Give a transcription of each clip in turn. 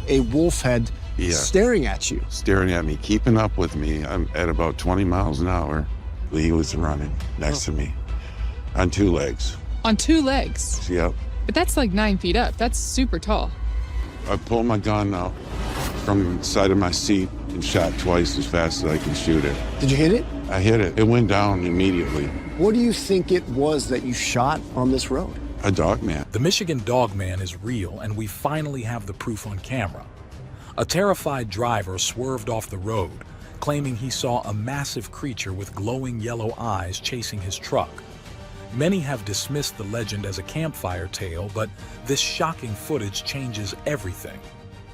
a wolf head Yeah. staring at you. Staring at me, keeping up with me. I'm at about 20 miles an hour. He was running next to me on two legs. On two legs? Yep. But that's like 9 feet up. That's super tall. I pulled my gun out from the side of my seat and shot twice as fast as I can shoot it. Did you hit it? I hit it. It went down immediately. What do you think it was that you shot on this road? A dogman. The Michigan Dogman is real, and we finally have the proof on camera. A terrified driver swerved off the road, claiming he saw a massive creature with glowing yellow eyes chasing his truck. Many have dismissed the legend as a campfire tale, but this shocking footage changes everything.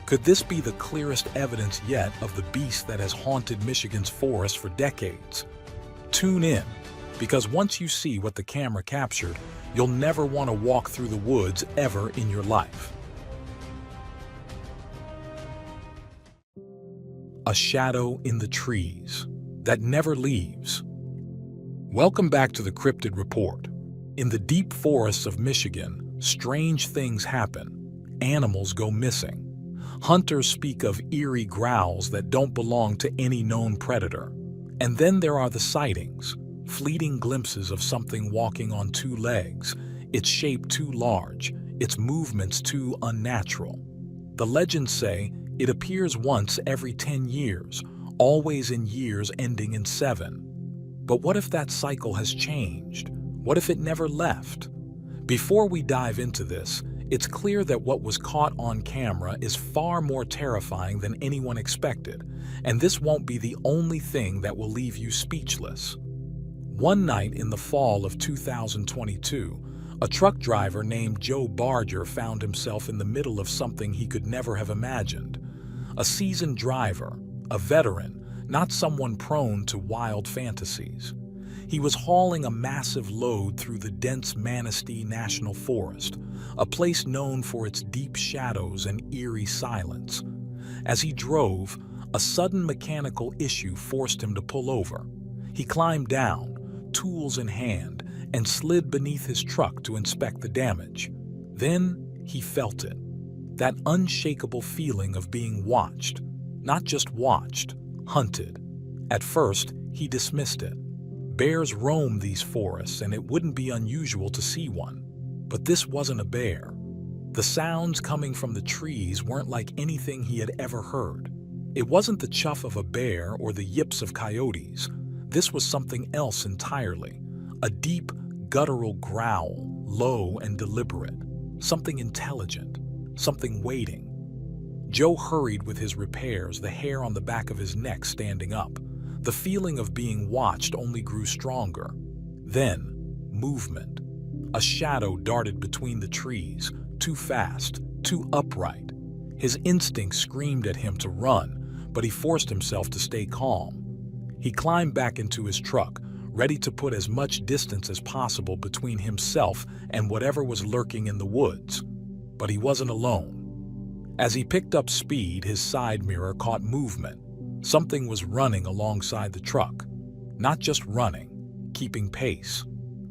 Could this be the clearest evidence yet of the beast that has haunted Michigan's forests for decades? Tune in, because once you see what the camera captured, you'll never want to walk through the woods ever in your life. A shadow in the trees that never leaves. Welcome back to the Cryptid Report. In the deep forests of Michigan, strange things happen. Animals go missing. Hunters speak of eerie growls that don't belong to any known predator. And then there are the sightings, fleeting glimpses of something walking on two legs, its shape too large, its movements too unnatural. The legends say it appears once every 10 years, always in years ending in 7. But what if that cycle has changed? What if it never left? Before we dive into this, it's clear that what was caught on camera is far more terrifying than anyone expected, and this won't be the only thing that will leave you speechless. One night in the fall of 2022, a truck driver named Joe Barger found himself in the middle of something he could never have imagined. A seasoned driver, a veteran, not someone prone to wild fantasies. He was hauling a massive load through the dense Manistee National Forest, a place known for its deep shadows and eerie silence. As he drove, a sudden mechanical issue forced him to pull over. He climbed down, tools in hand, and slid beneath his truck to inspect the damage. Then he felt it. That unshakable feeling of being watched. Not just watched, hunted. At first, he dismissed it. Bears roam these forests, and it wouldn't be unusual to see one. But this wasn't a bear. The sounds coming from the trees weren't like anything he had ever heard. It wasn't the chuff of a bear or the yips of coyotes. This was something else entirely. A deep, guttural growl, low and deliberate. Something intelligent. Something waiting. Joe hurried with his repairs, the hair on the back of his neck standing up. The feeling of being watched only grew stronger. Then, movement. A shadow darted between the trees, too fast, too upright. His instinct screamed at him to run, but he forced himself to stay calm. He climbed back into his truck, ready to put as much distance as possible between himself and whatever was lurking in the woods. But he wasn't alone. As he picked up speed, his side mirror caught movement. Something was running alongside the truck. Not just running, keeping pace.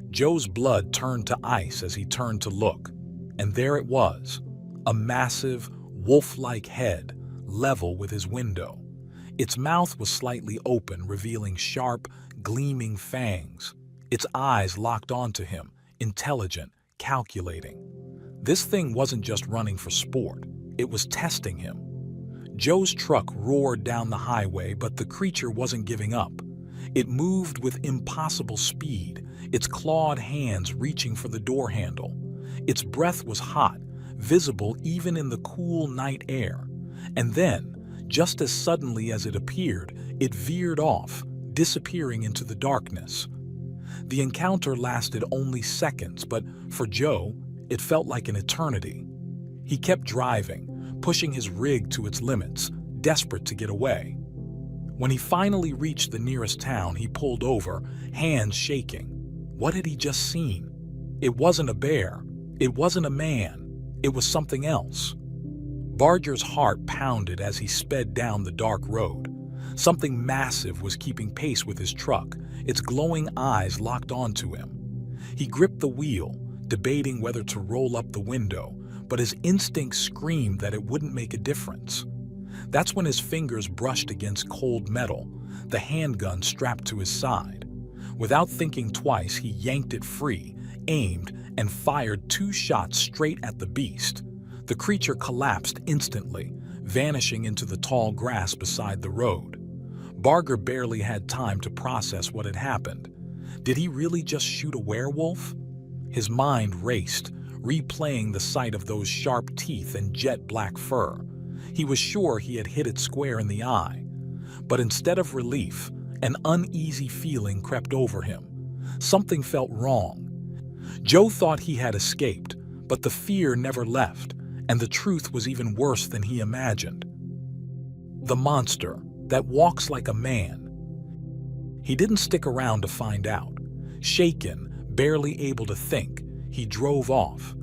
Joe's blood turned to ice as he turned to look. And there it was, a massive, wolf-like head, level with his window. Its mouth was slightly open, revealing sharp, gleaming fangs. Its eyes locked onto him, intelligent, calculating. This thing wasn't just running for sport, it was testing him. Joe's truck roared down the highway, but the creature wasn't giving up. It moved with impossible speed, its clawed hands reaching for the door handle. Its breath was hot, visible even in the cool night air. And then, just as suddenly as it appeared, it veered off, disappearing into the darkness. The encounter lasted only seconds, but for Joe, it felt like an eternity. He kept driving, pushing his rig to its limits, desperate to get away. When he finally reached the nearest town, he pulled over, hands shaking. What had he just seen? It wasn't a bear. It wasn't a man. It was something else. Barger's heart pounded as he sped down the dark road. Something massive was keeping pace with his truck, its glowing eyes locked onto him. He gripped the wheel, debating whether to roll up the window, but his instinct screamed that it wouldn't make a difference. That's when his fingers brushed against cold metal, the handgun strapped to his side. Without thinking twice, he yanked it free, aimed, and fired 2 shots straight at the beast. The creature collapsed instantly, vanishing into the tall grass beside the road. Barger barely had time to process what had happened. Did he really just shoot a werewolf? His mind raced, replaying the sight of those sharp teeth and jet black fur. He was sure he had hit it square in the eye. But instead of relief, an uneasy feeling crept over him. Something felt wrong. Joe thought he had escaped, but the fear never left, and the truth was even worse than he imagined. The monster that walks like a man. He didn't stick around to find out. Shaken, barely able to think, he drove off.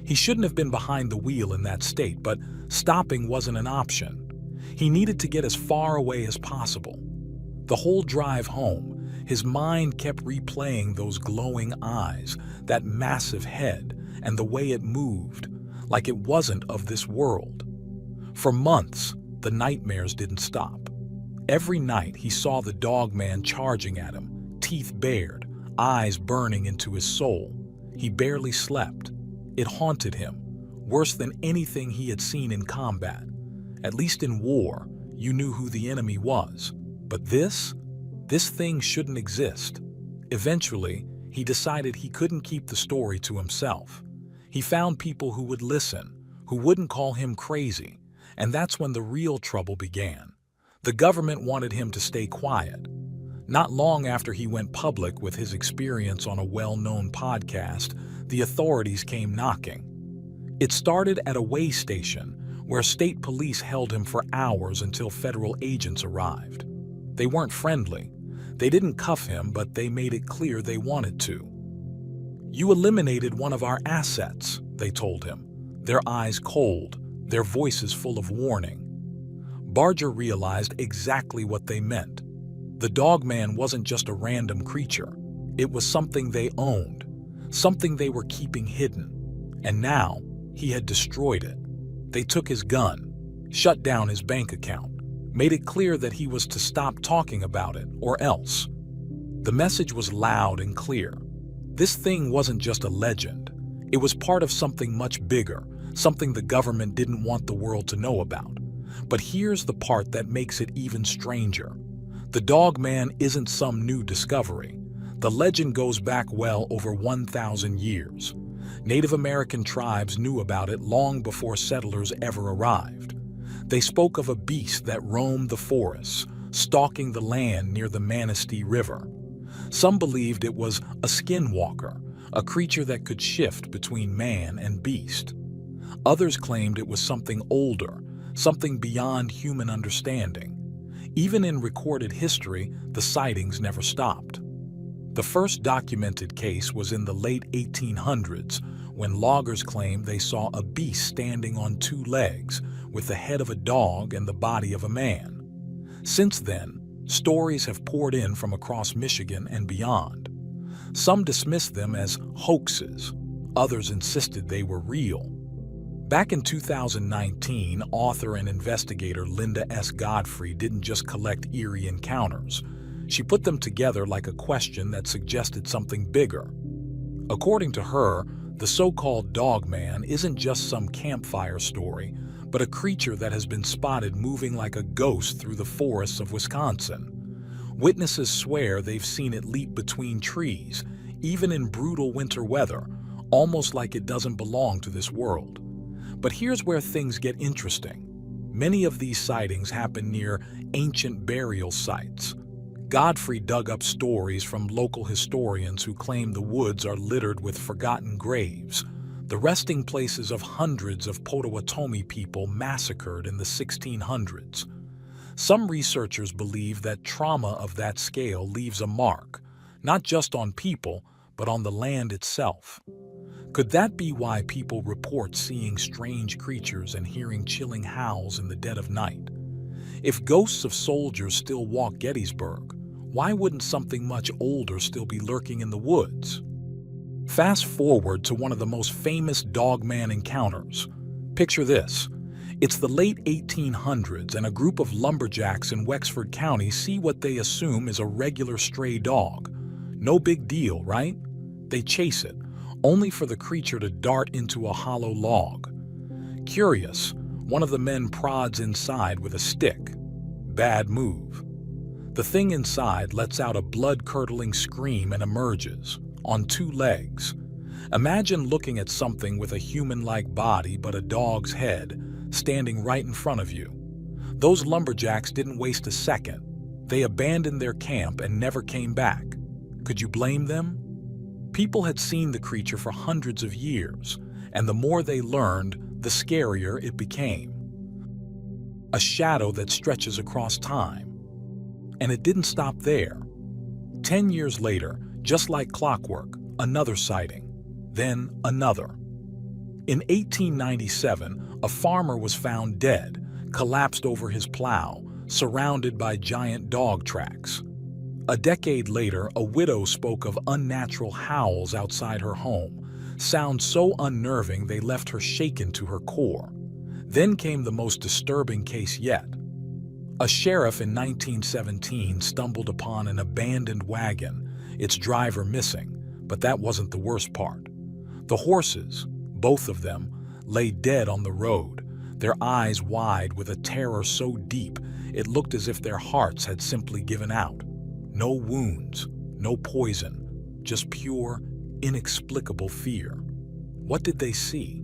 He shouldn't have been behind the wheel in that state, but stopping wasn't an option. He needed to get as far away as possible. The whole drive home, his mind kept replaying those glowing eyes, that massive head, and the way it moved, like it wasn't of this world. For months, the nightmares didn't stop. Every night he saw the Dogman charging at him, teeth bared, eyes burning into his soul. He barely slept. It haunted him, worse than anything he had seen in combat. At least in war, you knew who the enemy was. But this thing shouldn't exist. Eventually, he decided he couldn't keep the story to himself. He found people who would listen, who wouldn't call him crazy, and that's when the real trouble began. The government wanted him to stay quiet. Not long after he went public with his experience on a well-known podcast, the authorities came knocking. It started at a way station, where state police held him for hours until federal agents arrived. They weren't friendly. They didn't cuff him, but they made it clear they wanted to. "You eliminated one of our assets," they told him, their eyes cold, their voices full of warning. Barger realized exactly what they meant. The Dogman wasn't just a random creature. It was something they owned, something they were keeping hidden. And now, he had destroyed it. They took his gun, shut down his bank account, made it clear that he was to stop talking about it, or else. The message was loud and clear. This thing wasn't just a legend. It was part of something much bigger, something the government didn't want the world to know about. But here's the part that makes it even stranger. The Dogman isn't some new discovery. The legend goes back well over 1,000 years. Native American tribes knew about it long before settlers ever arrived. They spoke of a beast that roamed the forests, stalking the land near the Manistee River. Some believed it was a skinwalker, a creature that could shift between man and beast. Others claimed it was something older, something beyond human understanding. Even in recorded history, the sightings never stopped. The first documented case was in the late 1800s, when loggers claimed they saw a beast standing on 2 legs, with the head of a dog and the body of a man. Since then, stories have poured in from across Michigan and beyond. Some dismissed them as hoaxes. Others insisted they were real. Back in 2019, author and investigator Linda S. Godfrey didn't just collect eerie encounters. She put them together like a question that suggested something bigger. According to her, the so-called Dogman isn't just some campfire story, but a creature that has been spotted moving like a ghost through the forests of Wisconsin. Witnesses swear they've seen it leap between trees, even in brutal winter weather, almost like it doesn't belong to this world. But here's where things get interesting. Many of these sightings happen near ancient burial sites. Godfrey dug up stories from local historians who claim the woods are littered with forgotten graves, the resting places of hundreds of Potawatomi people massacred in the 1600s. Some researchers believe that trauma of that scale leaves a mark, not just on people, but on the land itself. Could that be why people report seeing strange creatures and hearing chilling howls in the dead of night? If ghosts of soldiers still walk Gettysburg, why wouldn't something much older still be lurking in the woods? Fast forward to one of the most famous Dogman encounters. Picture this. It's the late 1800s, and a group of lumberjacks in Wexford County see what they assume is a regular stray dog. No big deal, right? They chase it, only for the creature to dart into a hollow log. Curious, one of the men prods inside with a stick. Bad move. The thing inside lets out a blood-curdling scream and emerges, on two legs. Imagine looking at something with a human-like body but a dog's head, standing right in front of you. Those lumberjacks didn't waste a second. They abandoned their camp and never came back. Could you blame them? People had seen the creature for hundreds of years, and the more they learned, the scarier it became. A shadow that stretches across time. And it didn't stop there. 10 years later, just like clockwork, another sighting. Then another. In 1897, a farmer was found dead, collapsed over his plow, surrounded by giant dog tracks. A decade later, a widow spoke of unnatural howls outside her home, sounds so unnerving they left her shaken to her core. Then came the most disturbing case yet. A sheriff in 1917 stumbled upon an abandoned wagon, its driver missing, but that wasn't the worst part. The horses, both of them, lay dead on the road, their eyes wide with a terror so deep it looked as if their hearts had simply given out. No wounds, no poison, just pure, inexplicable fear. What did they see?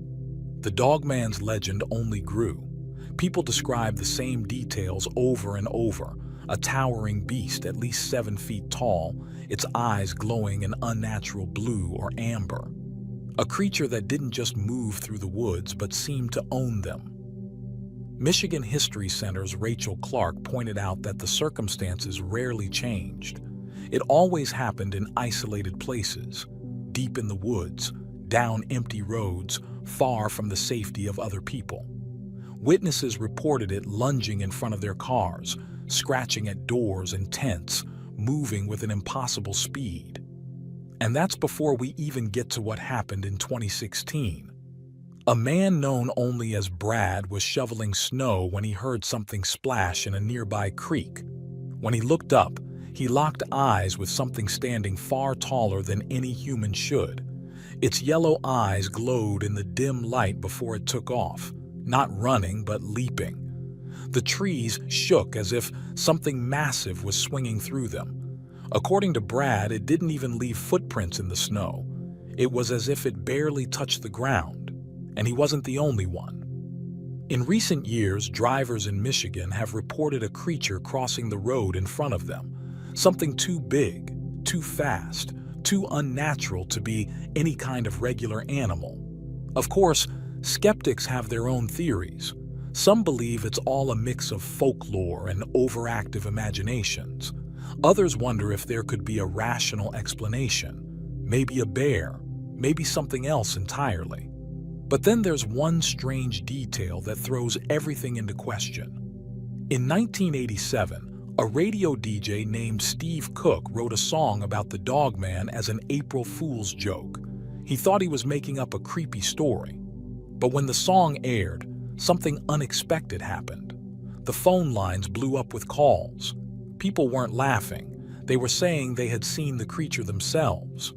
The Dogman's legend only grew. People described the same details over and over. A towering beast at least 7 feet tall, its eyes glowing an unnatural blue or amber. A creature that didn't just move through the woods but seemed to own them. Michigan History Center's Rachel Clark pointed out that the circumstances rarely changed. It always happened in isolated places, deep in the woods, down empty roads, far from the safety of other people. Witnesses reported it lunging in front of their cars, scratching at doors and tents, moving with an impossible speed. And that's before we even get to what happened in 2016. A man known only as Brad was shoveling snow when he heard something splash in a nearby creek. When he looked up, he locked eyes with something standing far taller than any human should. Its yellow eyes glowed in the dim light before it took off, not running but leaping. The trees shook as if something massive was swinging through them. According to Brad, it didn't even leave footprints in the snow. It was as if it barely touched the ground, and he wasn't the only one. In recent years, drivers in Michigan have reported a creature crossing the road in front of them, something too big, too fast, too unnatural to be any kind of regular animal. Of course, skeptics have their own theories. Some believe it's all a mix of folklore and overactive imaginations. Others wonder if there could be a rational explanation, maybe a bear, maybe something else entirely. But then there's one strange detail that throws everything into question. In 1987, a radio DJ named Steve Cook wrote a song about the Dogman as an April Fool's joke. He thought he was making up a creepy story. But when the song aired, something unexpected happened. The phone lines blew up with calls. People weren't laughing. They were saying they had seen the creature themselves.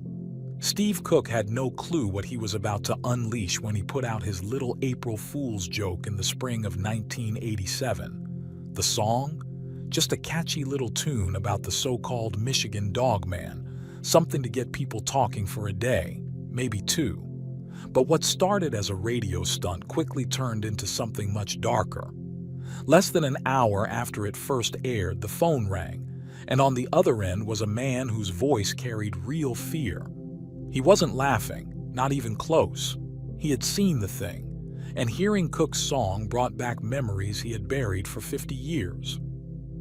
Steve Cook had no clue what he was about to unleash when he put out his little April Fool's joke in the spring of 1987. The song? Just a catchy little tune about the so-called Michigan Dogman, something to get people talking for a day, maybe two. But what started as a radio stunt quickly turned into something much darker. Less than an hour after it first aired, the phone rang, and on the other end was a man whose voice carried real fear. He wasn't laughing, not even close. He had seen the thing, and hearing Cook's song brought back memories he had buried for 50 years.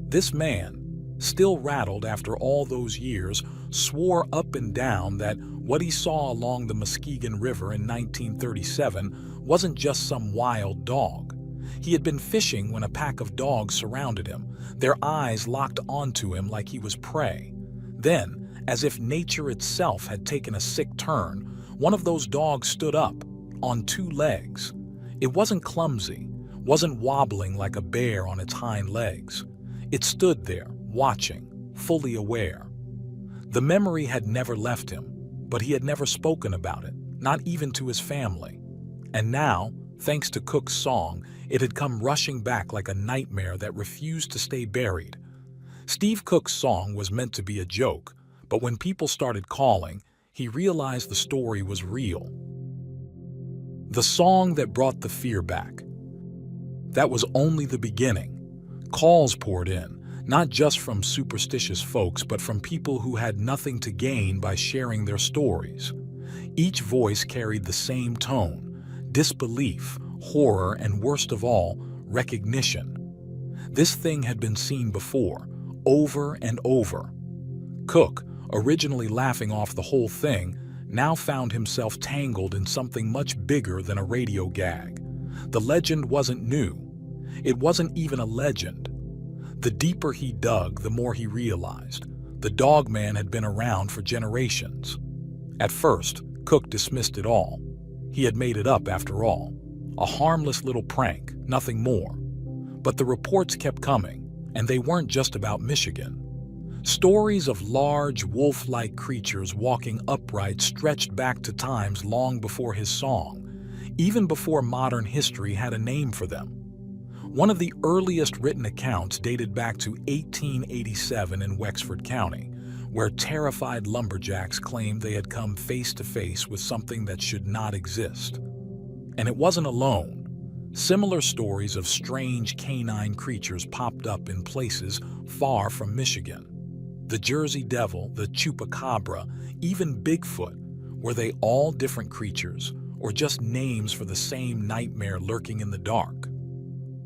This man, still rattled after all those years, swore up and down that what he saw along the Muskegon River in 1937 wasn't just some wild dog. He had been fishing when a pack of dogs surrounded him, their eyes locked onto him like he was prey. Then, as if nature itself had taken a sick turn, One of those dogs stood up, on two legs. It wasn't clumsy, wasn't wobbling like a bear on its hind legs. It stood there, watching, fully aware. The memory had never left him, but he had never spoken about it, not even to his family. And now, thanks to Cook's song, it had come rushing back like a nightmare that refused to stay buried. Steve Cook's song was meant to be a joke, but when people started calling, he realized the story was real. The song that brought the fear back. That was only the beginning. Calls poured in, not just from superstitious folks, but from people who had nothing to gain by sharing their stories. Each voice carried the same tone: disbelief, horror, and worst of all, recognition. This thing had been seen before, over and over. Cook, originally laughing off the whole thing, now found himself tangled in something much bigger than a radio gag. The legend wasn't new. It wasn't even a legend. The deeper he dug, the more he realized. The Dogman had been around for generations. At first, Cook dismissed it all. He had made it up after all. A harmless little prank, nothing more. But the reports kept coming, and they weren't just about Michigan. Stories of large, wolf-like creatures walking upright stretched back to times long before his song, even before modern history had a name for them. One of the earliest written accounts dated back to 1887 in Wexford County, where terrified lumberjacks claimed they had come face to face with something that should not exist. And it wasn't alone. Similar stories of strange canine creatures popped up in places far from Michigan. The Jersey Devil, the Chupacabra, even Bigfoot. Were they all different creatures, or just names for the same nightmare lurking in the dark?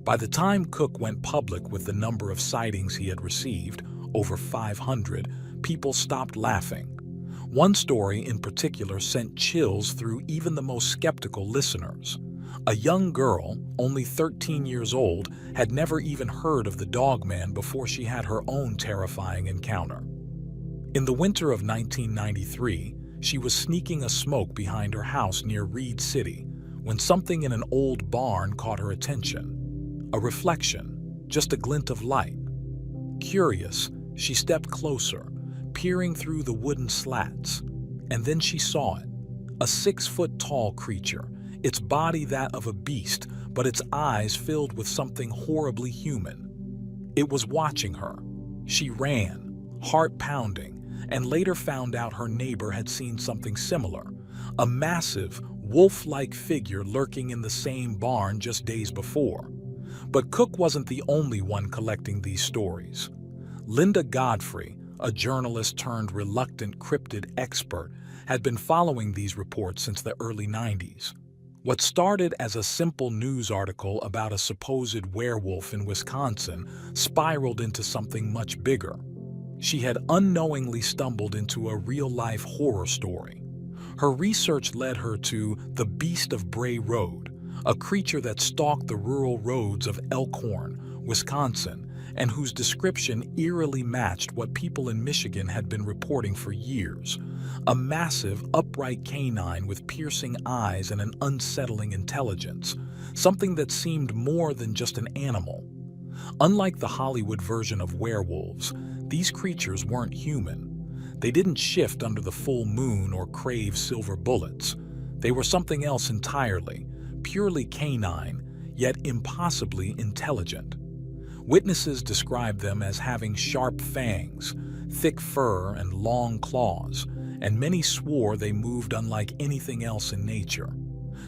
By the time Cook went public with the number of sightings he had received, over 500, people stopped laughing. One story in particular sent chills through even the most skeptical listeners. A young girl, only 13 years old, had never even heard of the Dogman before she had her own terrifying encounter. In the winter of 1993, she was sneaking a smoke behind her house near Reed City when something in an old barn caught her attention. A reflection, just a glint of light. Curious, she stepped closer, peering through the wooden slats, and then she saw it. A 6-foot-tall creature, its body that of a beast, but its eyes filled with something horribly human. It was watching her. She ran, heart pounding, and later found out her neighbor had seen something similar, a massive, wolf-like figure lurking in the same barn just days before. But Cook wasn't the only one collecting these stories. Linda Godfrey, a journalist turned reluctant cryptid expert, had been following these reports since the early 90s. What started as a simple news article about a supposed werewolf in Wisconsin spiraled into something much bigger. She had unknowingly stumbled into a real-life horror story. Her research led her to the Beast of Bray Road, a creature that stalked the rural roads of Elkhorn, Wisconsin, and whose description eerily matched what people in Michigan had been reporting for years. A massive, upright canine with piercing eyes and an unsettling intelligence, something that seemed more than just an animal. Unlike the Hollywood version of werewolves, these creatures weren't human. They didn't shift under the full moon or crave silver bullets. They were something else entirely, purely canine, yet impossibly intelligent. Witnesses described them as having sharp fangs, thick fur, and long claws, and many swore they moved unlike anything else in nature.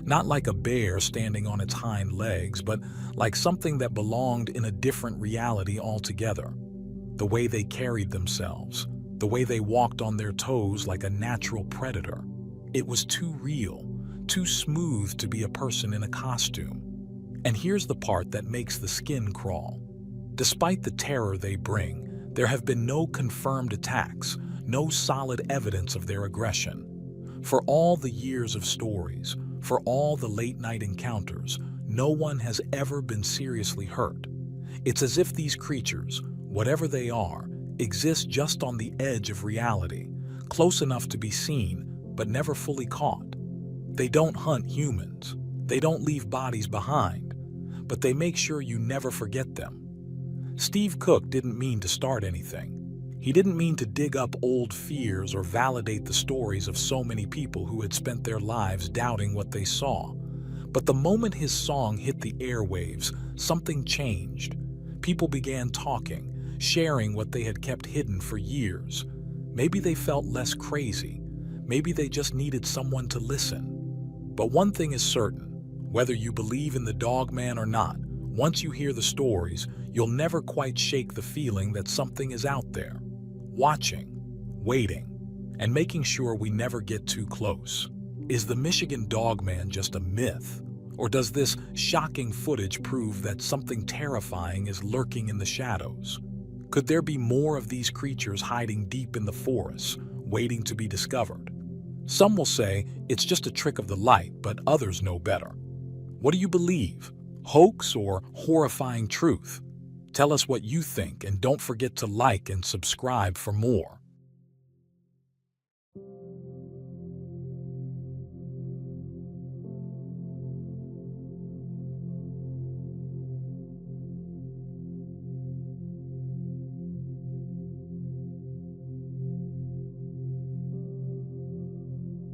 Not like a bear standing on its hind legs, but like something that belonged in a different reality altogether. The way they carried themselves, the way they walked on their toes like a natural predator. It was too real, too smooth to be a person in a costume. And here's the part that makes the skin crawl. Despite the terror they bring, there have been no confirmed attacks, no solid evidence of their aggression. For all the years of stories, for all the late-night encounters, no one has ever been seriously hurt. It's as if these creatures, whatever they are, exist just on the edge of reality, close enough to be seen, but never fully caught. They don't hunt humans. They don't leave bodies behind, but they make sure you never forget them. Steve Cook didn't mean to start anything. He didn't mean to dig up old fears or validate the stories of so many people who had spent their lives doubting what they saw. But the moment his song hit the airwaves, something changed. People began talking, sharing what they had kept hidden for years. Maybe they felt less crazy. Maybe they just needed someone to listen. But one thing is certain, whether you believe in the Dogman or not, once you hear the stories, you'll never quite shake the feeling that something is out there, watching, waiting, and making sure we never get too close. Is the Michigan Dogman just a myth? Or does this shocking footage prove that something terrifying is lurking in the shadows? Could there be more of these creatures hiding deep in the forests, waiting to be discovered? Some will say it's just a trick of the light, but others know better. What do you believe? Hoax or horrifying truth? Tell us what you think, and don't forget to like and subscribe for more.